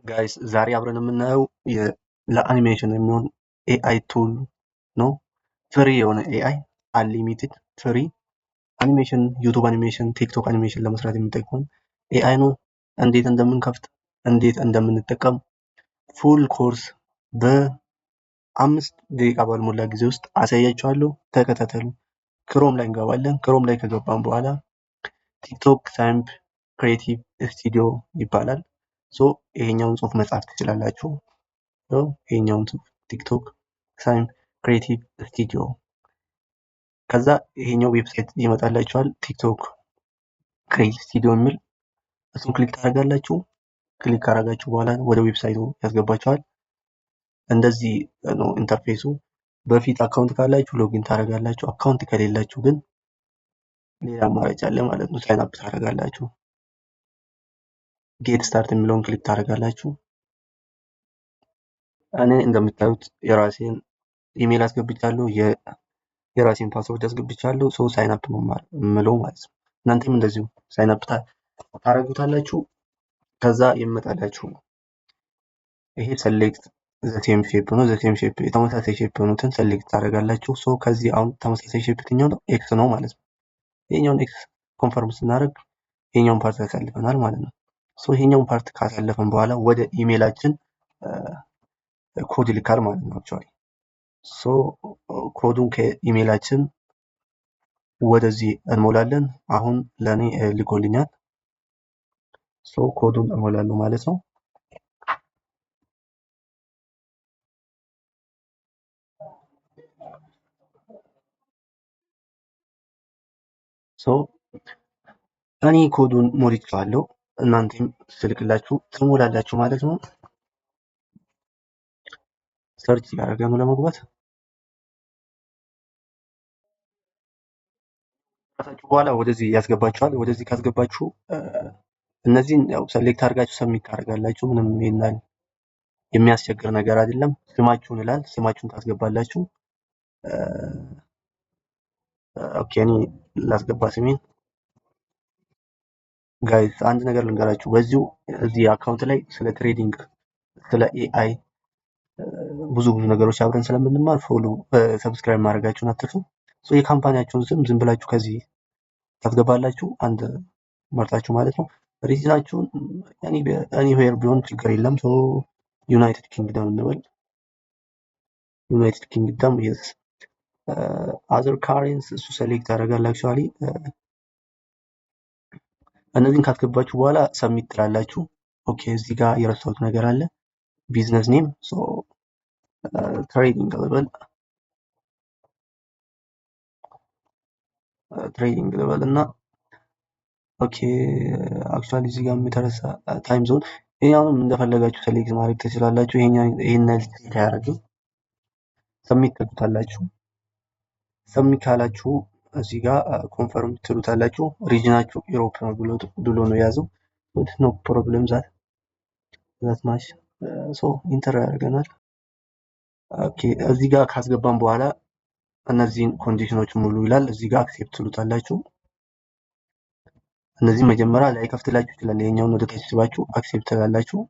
ጋይስ ዛሬ አብረን የምናየው ለአኒሜሽን የሚሆን ኤአይ ቱል ነው። ፍሪ የሆነ ኤአይ አንሊሚትድ ፍሪ አኒሜሽን ዩቱብ አኒሜሽን ቲክቶክ አኒሜሽን ለመስራት የሚጠቅመን ኤአይ ነው። እንዴት እንደምንከፍት እንዴት እንደምንጠቀም ፉል ኮርስ በ5 ደቂቃ ባልሞላ ጊዜ ውስጥ አሳያችኋለሁ። ተከታተሉ። ክሮም ላይ እንገባለን። ክሮም ላይ ከገባን በኋላ ቲክቶክ ሳይምፕ ክሬቲቭ ስቱዲዮ ይባላል። ይሄኛውን ጽሁፍ መጻፍ ትችላላችሁ። ይሄኛውን ጽሁፍ ቲክቶክ ሳይምፕ ክሬቲቭ ስቱዲዮ። ከዛ ይሄኛው ዌብሳይት ይመጣላችኋል። ቲክቶክ ክሬቲቭ ስቱዲዮ የሚል እሱን ክሊክ ታደርጋላችሁ። ክሊክ ካደረጋችሁ በኋላ ወደ ዌብሳይቱ ያስገባችኋል። እንደዚህ ነው ኢንተርፌሱ። በፊት አካውንት ካላችሁ ሎጊን ታደርጋላችሁ። አካውንት ከሌላችሁ ግን ሌላ አማራጭ አለ ማለት ነው። ሳይን አፕ ታደርጋላችሁ። ጌት ስታርት የሚለውን ክሊክ ታደርጋላችሁ። እኔ እንደምታዩት የራሴን ኢሜል አስገብቻለሁ፣ የራሴን ፓስወርድ አስገብቻለሁ። ሳይን አፕ ነው የምለው ማለት ነው። እናንተም እንደዚሁ ሳይን አፕ ታደርጉታላችሁ። ከዛ ይመጣላችሁ ይሄ ሰሌክት ዘሴም ሼፕ ነው። ዘሴም ሼፕ የተመሳሳይ ሼፕ የሆኑትን ሰሌክት ታደርጋላችሁ። ከዚህ አሁን ተመሳሳይ ሼፕ የትኛው ነው? ኤክስ ነው ማለት ነው። ይሄኛውን ኤክስ ኮንፈርም ስናደርግ ይሄኛውን ፓርት ያሳልፈናል ማለት ነው። ይሄኛውን ፓርት ካሳለፈን በኋላ ወደ ኢሜላችን ኮድ ይልካል ማለት ነው። አክቹአሊ ኮዱን ከኢሜላችን ወደዚህ እንሞላለን። አሁን ለኔ ልኮልኛል። ኮዱን እሞላለሁ ማለት ነው። እኔ ኮዱን ሞልቼዋለሁ። እናንተም ስልክላችሁ ትሞላላችሁ ማለት ነው። ሰርች ያደረገ ነው ለመግባት ራሳችሁ በኋላ ወደዚህ ያስገባችኋል። ወደዚህ ካስገባችሁ እነዚህን ያው ሰሌክት አድርጋችሁ ሰብሚት ታደርጋላችሁ። ምንም ይናል የሚያስቸግር ነገር አይደለም። ስማችሁን ይላል። ስማችሁን ታስገባላችሁ። ኦኬ እኔ ላስገባ ስሜን። ጋይስ አንድ ነገር ልንገራችሁ። እዚህ አካውንት ላይ ስለ ትሬዲንግ ስለ ኤአይ ብዙ ነገሮች አብረን ስለምንማር ፎሎ ሰብስክራይብ ማድረጋችሁን አትርሱ። የካምፓኒያችሁን ስም ዝም ብላችሁ ከዚህ ታስገባላችሁ፣ አንድ መርጣችሁ ማለት ነው። ሪጅናችሁን ኤኒዌር ቢሆን ችግር የለም። ዩናይትድ ኪንግደም እንበል። ዩናይትድ ኪንግደም የስ አዘር ካረንስ እሱ ሴሌክት ታደርጋላችሁ። አክቹአሊ እነዚህን ካስገባችሁ በኋላ ሰብሚት ትላላችሁ። ኦኬ እዚህ ጋር የረሳሁት ነገር አለ። ቢዝነስ ኔም ትሬዲንግ ልበል እና ኦኬ አክቹአሊ እዚህ ጋር የተረሳ ታይም ዞን። ይሄኛውንም እንደፈለጋችሁ ሴሌክት ማድረግ ትችላላችሁ። ይሄን ሴት ያደርጉ ሰብሚት ትሉታላችሁ። ሰብሚት ካላችሁ እዚህ ጋር ኮንፈርም ትሉታላችሁ። ሪጅናችሁ ዩሮፕ ነው ብሎ ነው የያዘው። ኖ ፕሮብለም ዛት ማች ኢንተር ያደርገናል። ኦኬ እዚህ ጋር ካስገባን በኋላ እነዚህን ኮንዲሽኖች ሙሉ ይላል። እዚህ ጋር አክሴፕት ትሉታላችሁ። እነዚህ መጀመሪያ ላይ ከፍትላችሁ ይችላል። ይሄኛውን ወደ ታች ስባችሁ አክሴፕት ትላላችሁ።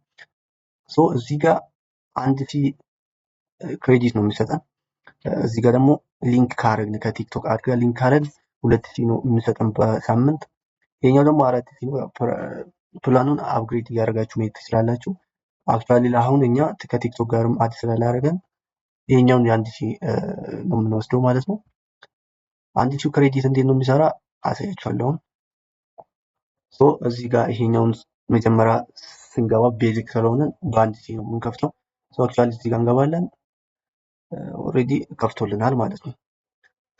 እዚህ ጋር 1000 ክሬዲት ነው የሚሰጠን። እዚህ ጋር ደግሞ ሊንክ ካረግን ከቲክቶክ አድጋ ሊንክ ካረግን 2000 ነው የሚሰጠን በሳምንት። ይሄኛው ደግሞ 4000 ነው። ፕላኑን አፕግሬድ እያደረጋችሁ መሄድ ትችላላችሁ። አክቹአሊ ለአሁን እኛ ከቲክቶክ ጋርም አድ ስላላረገን ይሄኛውን የ1000 ነው የምንወስደው ማለት ነው። 1000 ክሬዲት እንዴት ነው የሚሰራ አሳያችኋለሁ። እዚህ ጋር ይሄኛውን መጀመሪያ ስንገባ ቤዚክ ስለሆነ በ1000 ነው የምንከፍተው። አክቹአሊ እዚህ ጋር እንገባለን። ኦሬዲ ከፍቶልናል ማለት ነው።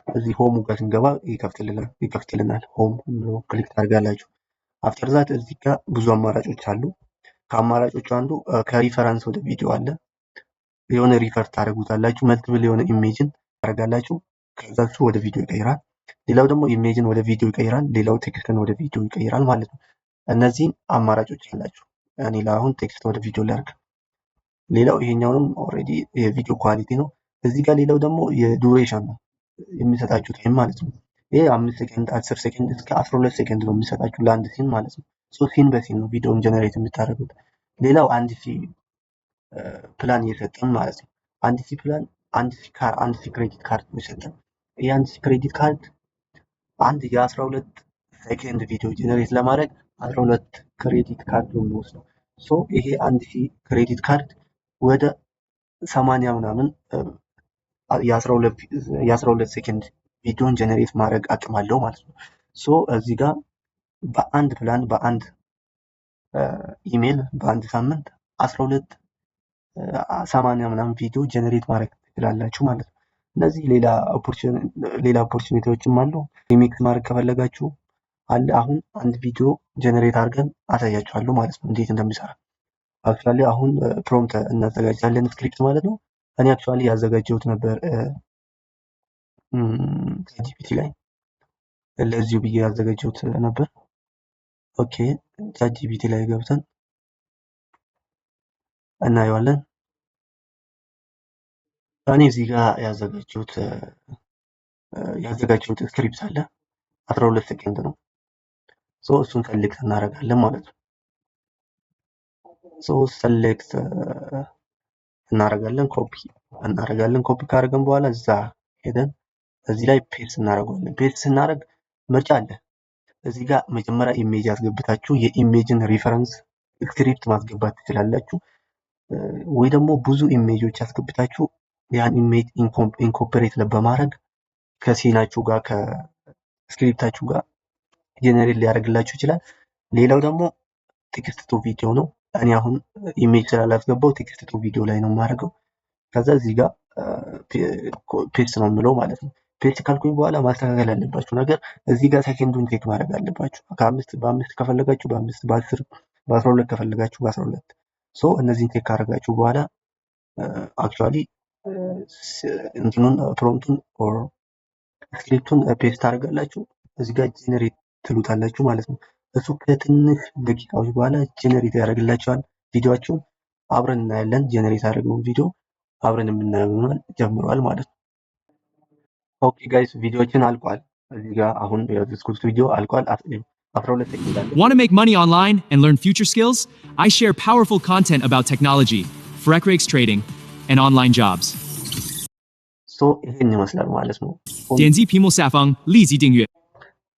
እዚህ ሆሙ ጋር ስንገባ ይከፍትልናል። ሆም ብሎ ክሊክ ታደርጋላችሁ። አፍተር ዛት እዚህ ጋር ብዙ አማራጮች አሉ። ከአማራጮቹ አንዱ ከሪፈረንስ ወደ ቪዲዮ አለ። የሆነ ሪፈር ታደርጉታላችሁ። መልቲፕል የሆነ ኢሜጅን ታደርጋላችሁ። ከዛ እሱ ወደ ቪዲዮ ይቀይራል። ሌላው ደግሞ ኢሜጅን ወደ ቪዲዮ ይቀይራል። ሌላው ቴክስትን ወደ ቪዲዮ ይቀይራል ማለት ነው። እነዚህን አማራጮች አላችሁ። እኔ ለአሁን ቴክስት ወደ ቪዲዮ ላድርግ። ሌላው ይሄኛውንም ኦሬዲ የቪዲዮ ኳሊቲ ነው። እዚህ ጋር ሌላው ደግሞ የዱሬሽን ነው የሚሰጣችሁ ታይም ማለት ነው። ይሄ 5 ሰከንድ 10 ሰከንድ እስከ 12 ሰከንድ ነው የሚሰጣችሁ ለአንድ ሲን ማለት ነው። ሲን በሲን ነው ቪዲዮን ጀነሬት የምታደርጉት። ሌላው አንድ ሺህ ፕላን እየሰጠን ማለት ነው። አንድ ሺህ ፕላን አንድ ሺህ ክሬዲት ካርድ እየሰጠን ይህ አንድ ሺህ ክሬዲት ካርድ አንድ የ12 ሴኮንድ ቪዲዮ ጀነሬት ለማድረግ 12 ክሬዲት ካርድ ነው የሚወስደው። ሶ ይሄ አንድ ሺህ ክሬዲት ካርድ ወደ 80 ምናምን የ12 ሴኮንድ ቪዲዮን ጀነሬት ማድረግ አቅም አለው ማለት ነው። ሶ እዚህ ጋር በአንድ ፕላን በአንድ ኢሜል በአንድ ሳምንት 12 80 ምናምን ቪዲዮ ጀነሬት ማድረግ ትችላላችሁ ማለት ነው። እነዚህ ሌላ ኦፖርቹኒቲዎችም አሉ። ሪሚክስ ማድረግ ከፈለጋችሁ አለ። አሁን አንድ ቪዲዮ ጀነሬት አድርገን አሳያችኋለሁ ማለት ነው እንዴት እንደሚሰራ። አክቹዋሊ አሁን ፕሮምፕት እናዘጋጃለን ስክሪፕት ማለት ነው። እኔ አክቹዋሊ ያዘጋጀሁት ነበር ቻትጂፒቲ ላይ ለዚሁ ብዬ ያዘጋጀሁት ነበር። ኦኬ ቻትጂፒቲ ላይ ገብተን እናየዋለን። እኔ እዚህ ጋር ያዘጋጀሁት ስክሪፕት አለ 12 ሴኮንድ ነው። ሶ እሱን ሰሌክት እናደርጋለን ማለት ነው። ሶ ሰሌክት እናደርጋለን ኮፒ ካደረግን በኋላ እዛ ሄደን እዚህ ላይ ፔስት እናደርጋለን። ፔስት ስናደርግ ምርጫ አለ። እዚህ ጋር መጀመሪያ ኢሜጅ ያስገብታችሁ የኢሜጅን ሪፈረንስ ስክሪፕት ማስገባት ትችላላችሁ። ወይ ደግሞ ብዙ ኢሜጆች ያስገብታችሁ ያን ኢሜጅ ኢንኮርፖሬት በማድረግ ከሲናችሁ ጋር ከስክሪፕታችሁ ጋር ጄነሬት ሊያደርግላችሁ ይችላል። ሌላው ደግሞ ቴክስት ቱ ቪዲዮ ነው። እኔ አሁን ኢሜጅ ስላላስገባው ቴክስት ቱ ቪዲዮ ላይ ነው የማደርገው። ከዛ እዚህ ጋር ፔስት ነው የምለው ማለት ነው። ፔስት ካልኩኝ በኋላ ማስተካከል ያለባችሁ ነገር እዚህ ጋር ሴኮንዱን ቼክ ማድረግ አለባችሁ። በአምስት ከፈለጋችሁ በ5 በ10 በ12 ከፈለጋችሁ በ12 ሶ እነዚህን ቼክ ካደረጋችሁ በኋላ አክቹዋሊ እንትኑን ፕሮምፕቱን ኦር ስክሪፕቱን ፔስት አድርጋላችሁ እዚህ ጋር ጄነሬት ትሉታላችሁ ማለት ነው። እሱ ከትንሽ ደቂቃዎች በኋላ ጄነሬት ያደርግላችኋል ቪዲዮአችሁን። አብረን እናያለን። ጄነሬት ያደረገውን ቪዲዮ አብረን የምናየው ጀምሯል ማለት ነው። ኦኬ ጋይስ ቪዲዮችን አልቋል። እዚህ ጋር አሁን ያዘዝኩት ቪዲዮ አልቋል። 12 ሴኮንድ አለ። Want to make money online and learn future skills? I share powerful content about technology, forex trading, and online jobs. ሶ ይሄን ይመስላል ማለት ነው። 点击屏幕下方立即订阅。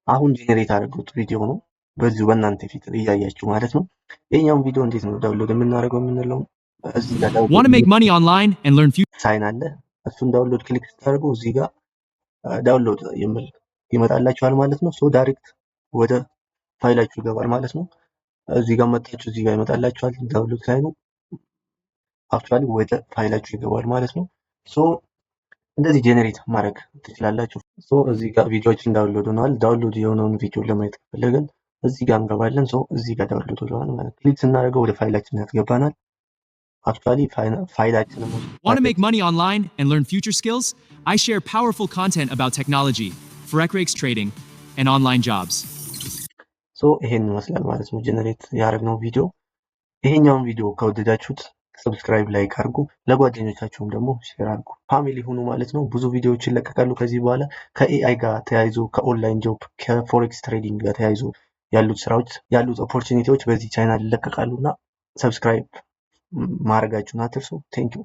አሁን ጄነሬት ያደረጉት ቪዲዮ ነው። በዚሁ በእናንተ ፊት እያያችሁ ማለት ነው። ይሄኛውን ቪዲዮ እንዴት ነው ዳውንሎድ የምናደርገው የምንለው እዚህ ጋር Want to make money online and learn future ሳይን አለ። እሱን ዳውንሎድ ክሊክ ስታደርጉ እዚህ ጋር ዳውንሎድ የሚል ይመጣላችኋል ማለት ነው። ሶ ዳይሬክት ወደ ፋይላችሁ ይገባል ማለት ነው። እዚህ ጋር መጣችሁ እዚህ ጋር ይመጣላችኋል ዳውንሎድ ሳይኑ አክቹዋሊ ወደ ፋይላችሁ ይገባል ማለት ነው። ሶ እንደዚህ ጄነሬት ማድረግ ትችላላችሁ። ሶ እዚህ ጋር ቪዲዮዎችን ዳውንሎድ ሆነዋል። ዳውንሎድ የሆነውን ቪዲዮ ለማየት ከፈለግን እዚህ ጋር እንገባለን። ሶ እዚህ ጋር ዳውንሎድ ሆነዋል ማለት ክሊክ ስናደርገው ወደ ፋይላችን ያስገባናል። አክቹዋሊ ፋይላችን Want to make money online and learn future skills? I share powerful content about technology, forex trading, and online jobs. ሶ ይሄን ይመስላል ማለት ነው ጄነሬት ያደረግነው ቪዲዮ። ይሄኛውን ቪዲዮ ከወደዳችሁት ሰብስክራይብ ላይክ አድርጉ፣ ለጓደኞቻችሁም ደግሞ ሼር አድርጉ። ፋሚሊ ሁኑ ማለት ነው። ብዙ ቪዲዮዎች ይለቀቃሉ ከዚህ በኋላ ከኤአይ ጋር ተያይዞ ከኦንላይን ጆብ ከፎሬክስ ትሬዲንግ ጋር ተያይዞ ያሉት ስራዎች ያሉት ኦፖርቹኒቲዎች በዚህ ቻናል ይለቀቃሉና ሰብስክራይብ ማድረጋችሁን አትርሱ። ቴንክ ዩ